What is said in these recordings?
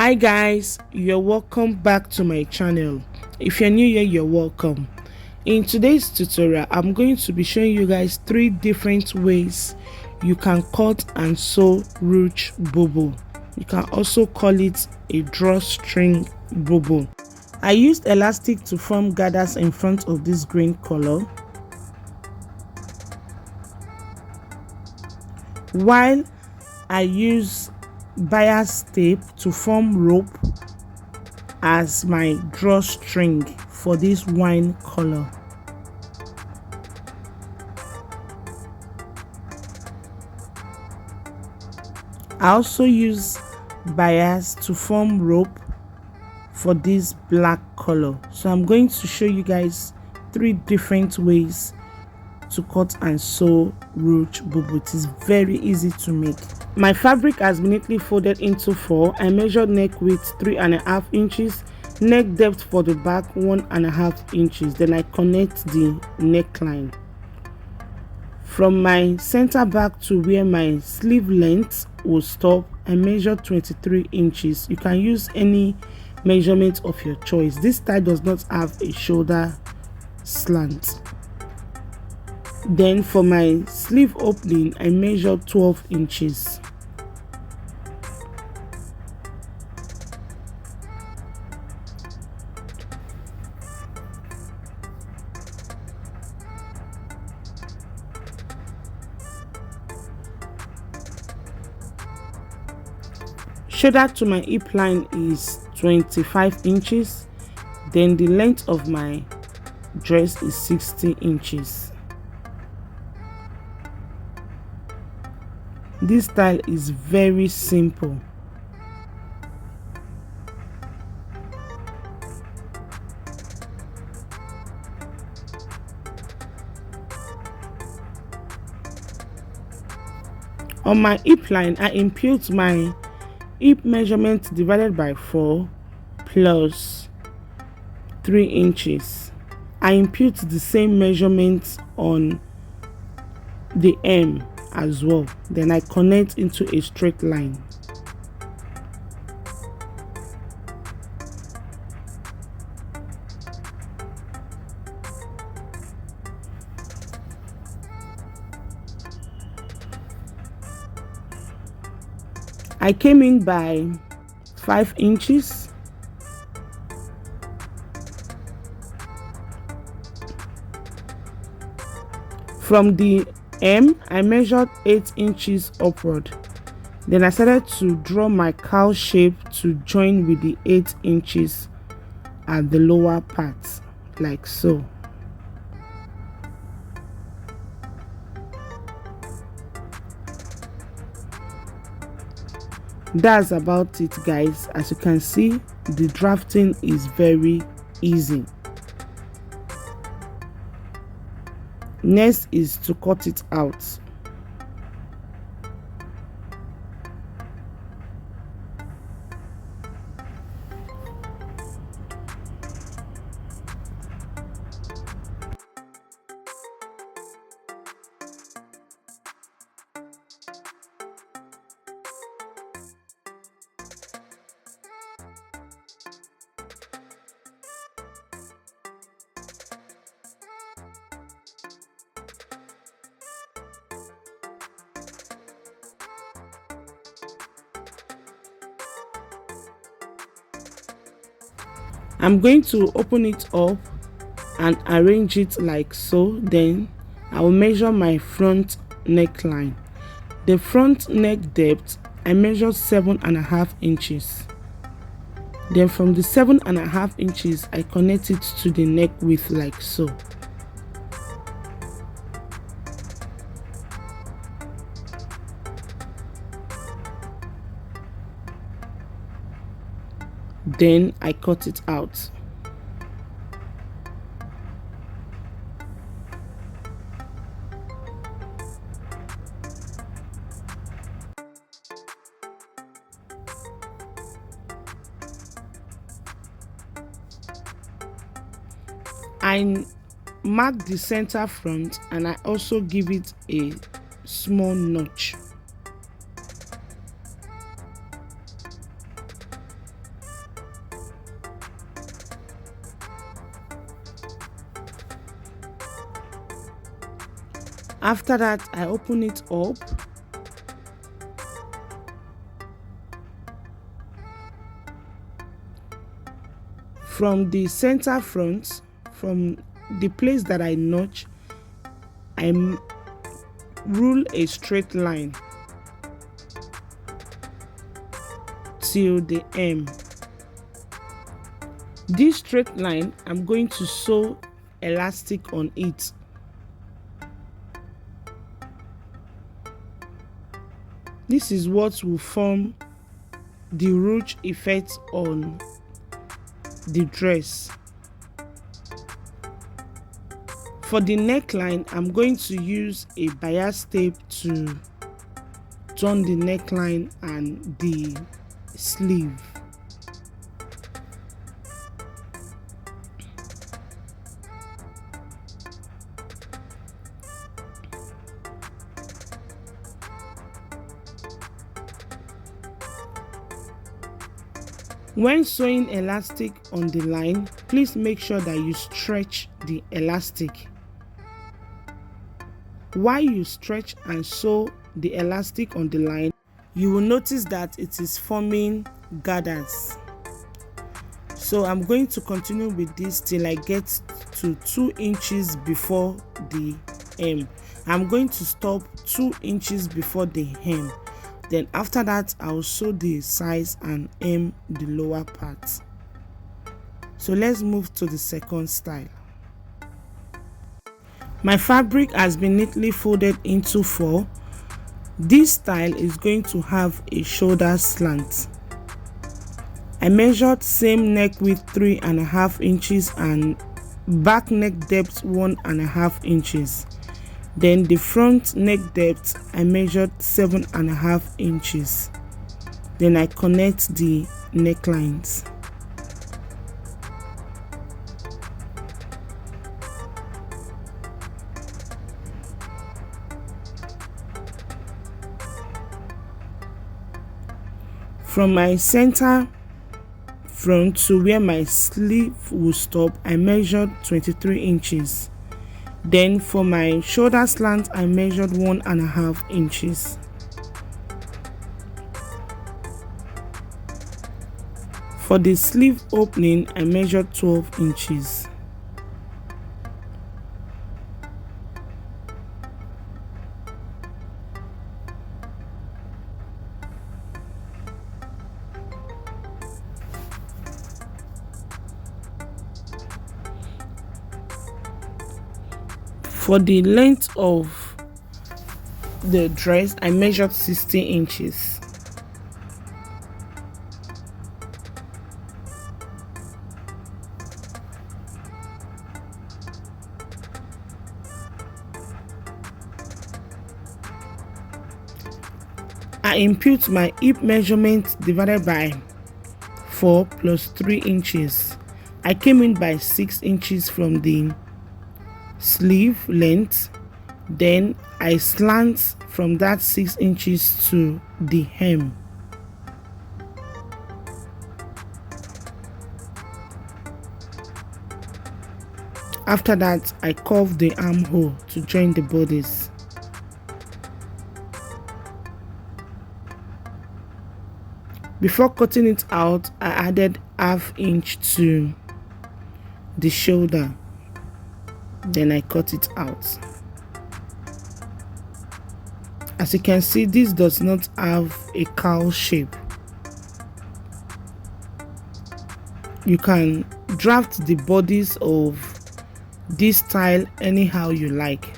Hi guys, you're welcome back to my channel. If you're new here, you're welcome. In today's tutorial, I'm going to be showing you guys 3 different ways you can cut and sew ruched bubu. You can also call it a drawstring bubu. I used elastic to form gathers in front of this green color, while I use bias tape to form rope as my drawstring for this wine color. I also use bias to form rope for this black color. So I'm going to show you guys 3 different ways to cut and sew ruched bubu. It is very easy to make. My fabric has been neatly folded into 4. I measured neck width 3.5 inches, neck depth for the back 1.5 inches. Then I connect the neckline. From my center back to where my sleeve length will stop, I measured 23 inches. You can use any measurement of your choice. This style does not have a shoulder slant. Then for my sleeve opening, I measured 12 inches. Shoulder to my hip line is 25 inches. Then the length of my dress is 60 inches. This style is very simple. On my hip line, I impute my hip measurement divided by 4 plus 3 inches. I impute the same measurements on the hem as well. Then I connect into a straight line. I came in by 5 inches. From the hem, I measured 8 inches upward. Then I started to draw my cowl shape to join with the 8 inches at the lower part, like so. That's about it, guys. As you can see, the drafting is very easy. Next is to cut it out. I'm going to open it up and arrange it like so. Then I will measure my front neckline. The front neck depth, I measured 7.5 inches. Then from the 7.5 inches, I connect it to the neck width like so. Then I cut it out. I mark the center front and I also give it a small notch. After that, I open it up. From the center front, from the place that I notch, I rule a straight line till the hem. This straight line, I'm going to sew elastic on it. This is what will form the ruched effect on the dress. For the neckline, I'm going to use a bias tape to turn the neckline and the sleeve. When sewing elastic on the line, please make sure that you stretch the elastic. While you stretch and sew the elastic on the line, you will notice that it is forming gathers. So I'm going to continue with this till I get to 2 inches before the hem. I'm going to stop 2 inches before the hem. Then after that, I'll sew the size and hem the lower part. So let's move to the second style. My fabric has been neatly folded into 4. This style is going to have a shoulder slant. I measured same neck width 3.5 inches and back neck depth 1.5 inches. Then the front neck depth, I measured 7.5 inches. Then I connect the necklines. From my center front to where my sleeve will stop, I measured 23 inches. Then for my shoulder slant, I measured 1.5 inches. For the sleeve opening, I measured 12 inches. For the length of the dress, I measured 60 inches. I impute my hip measurement divided by 4 plus 3 inches. I came in by 6 inches from the sleeve length. Then I slant from that 6 inches to the hem. After that, I curve the armhole to join the bodies. Before cutting it out, I added ½ inch to the shoulder. Then I cut it out. As you can see, this does not have a cowl shape. You can draft the bodies of this style anyhow you like.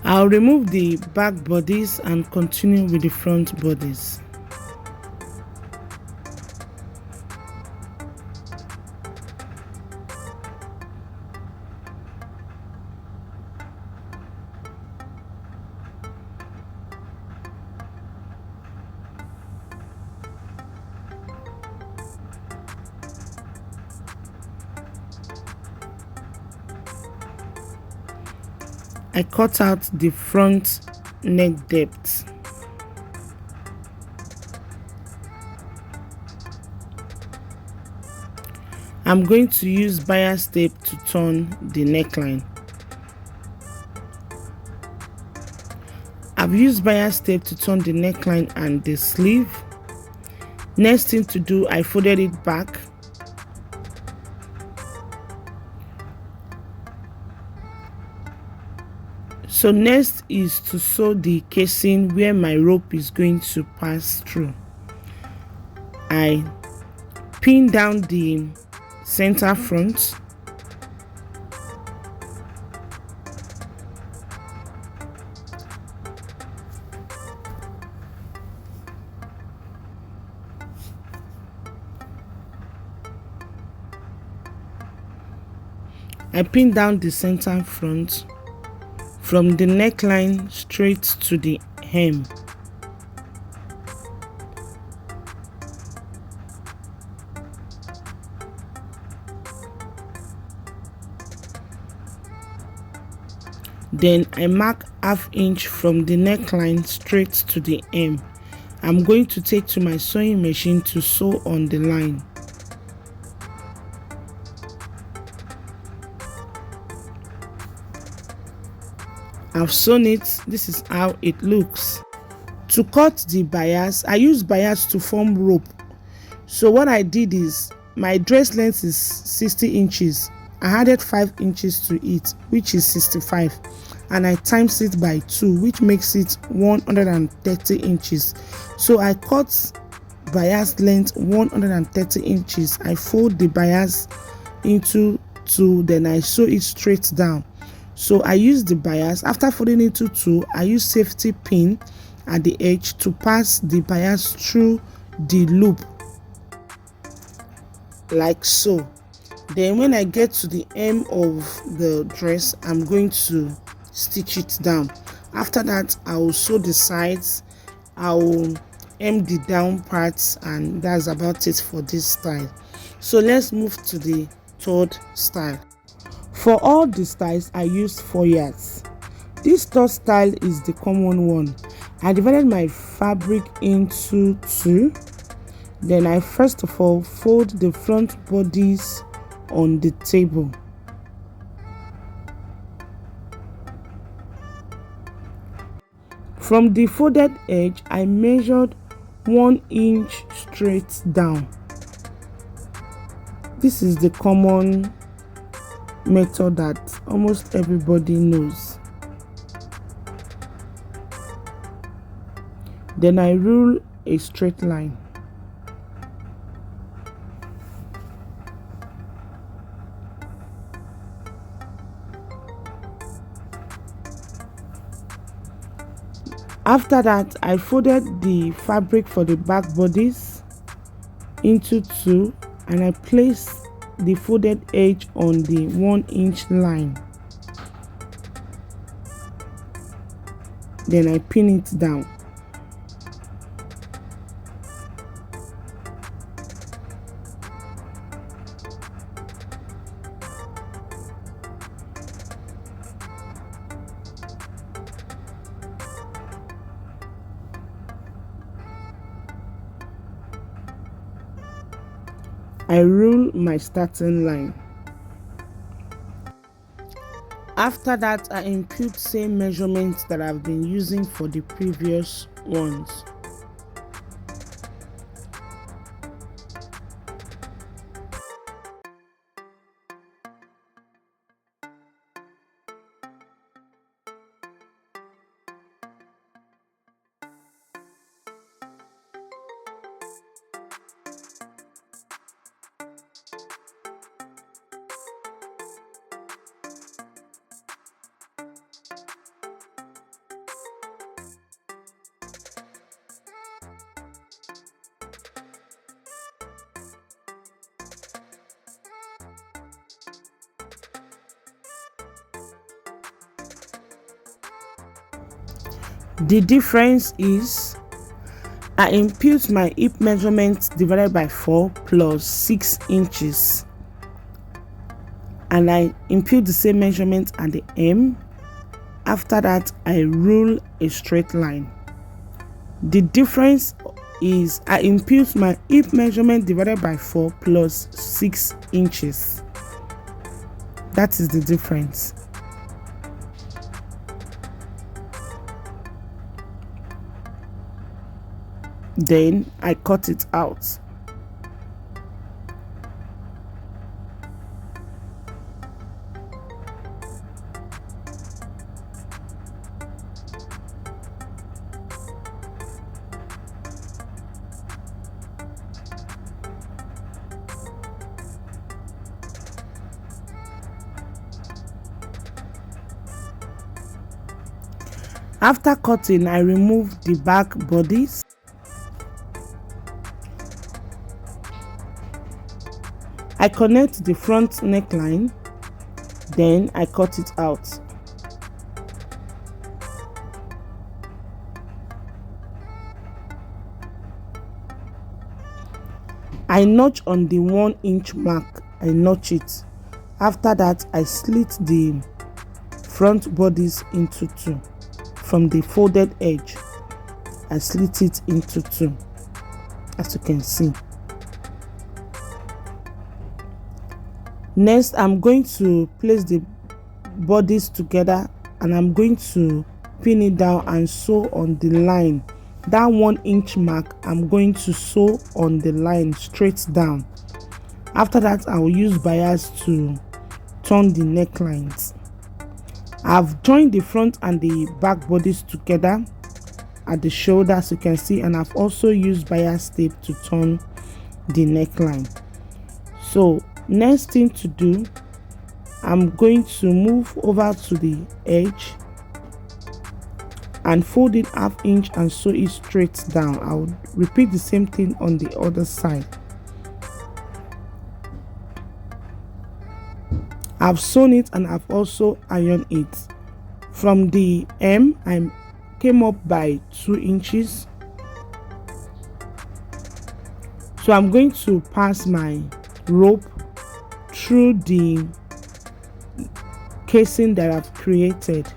I'll remove the back bodies and continue with the front bodies. I cut out the front neck depth. I'm going to use bias tape to turn the neckline. I've used bias tape to turn the neckline and the sleeve. Next thing to do, I folded it back. So next is to sew the casing where my rope is going to pass through. I pin down the center front. I pin down the center front from the neckline straight to the hem. Then I mark ½ inch from the neckline straight to the hem. I'm going to take to my sewing machine to sew on the line. I've sewn it. This is how it looks. To cut the bias, I use bias to form rope. So what I did is, my dress length is 60 inches. I added 5 inches to it, which is 65, and I times it by 2, which makes it 130 inches. So I cut bias length 130 inches. I fold the bias into 2, then I sew it straight down. So I use the bias. After folding into 2, I use safety pin at the edge to pass the bias through the loop, like so. Then when I get to the hem of the dress, I'm going to stitch it down. After that, I will sew the sides, I will hem the down parts, and that's about it for this style. So let's move to the third style. For all the styles, I used 4 yards. This third style is the common one. I divided my fabric into 2. Then I first of all fold the front bodies on the table. From the folded edge, I measured 1 inch straight down. This is the common method that almost everybody knows. Then I rule a straight line. After that, I folded the fabric for the back bodies into 2, and I placed the folded edge on the 1 inch line. Then I pin it down. I rule my starting line. After that, I impute same measurements that I've been using for the previous ones. The difference is I impute my hip measurement divided by 4 plus 6 inches, and I impute the same measurement at the hem, After that, I rule a straight line. The difference is I impute my hip measurement divided by 4 plus 6 inches. That is the difference. Then I cut it out. After cutting, I remove the back bodies. I connect the front neckline, then I cut it out. I notch on the 1 inch mark. I notch it. After that, I slit the front bodies into 2. From the folded edge, I slit it into 2, as you can see. Next, I'm going to place the bodies together and I'm going to pin it down and sew on the line. That 1 inch mark, I'm going to sew on the line straight down. After that, I will use bias to turn the necklines. I've joined the front and the back bodies together at the shoulder, as you can see, and I've also used bias tape to turn the neckline. So next thing to do, I'm going to move over to the edge and fold it 1/2 inch and sew it straight down. I'll repeat the same thing on the other side. I've sewn it and I've also ironed it. From the hem, I came up by 2 inches. So I'm going to pass my rope through the casing that I've created.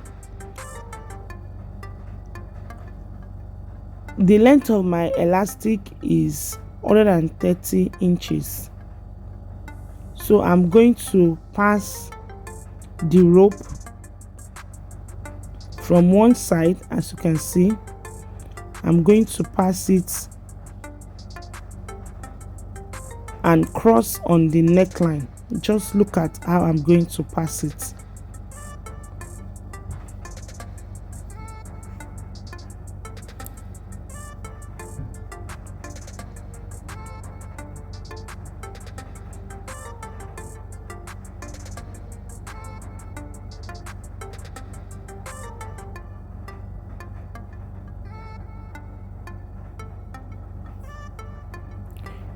The length of my elastic is 130 inches. So I'm going to pass the rope from one side, as you can see. I'm going to pass it and cross on the neckline. Just look at how I'm going to pass it.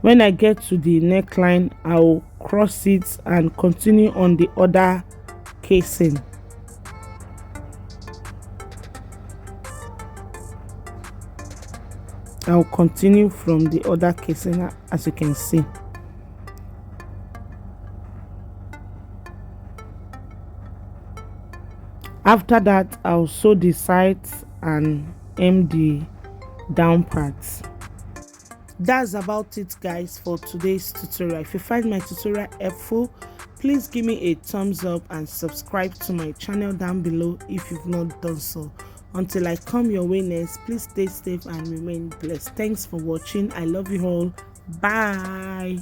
When I get to the neckline, I'll cross it and continue on the other casing. I'll continue from the other casing, as you can see. After that, I'll sew the sides and hem the down parts. That's about it, guys, for today's tutorial. If you find my tutorial helpful, please give me a thumbs up and subscribe to my channel down below if you've not done so. Until I come your way next, please stay safe and remain blessed. Thanks for watching. I love you all. Bye.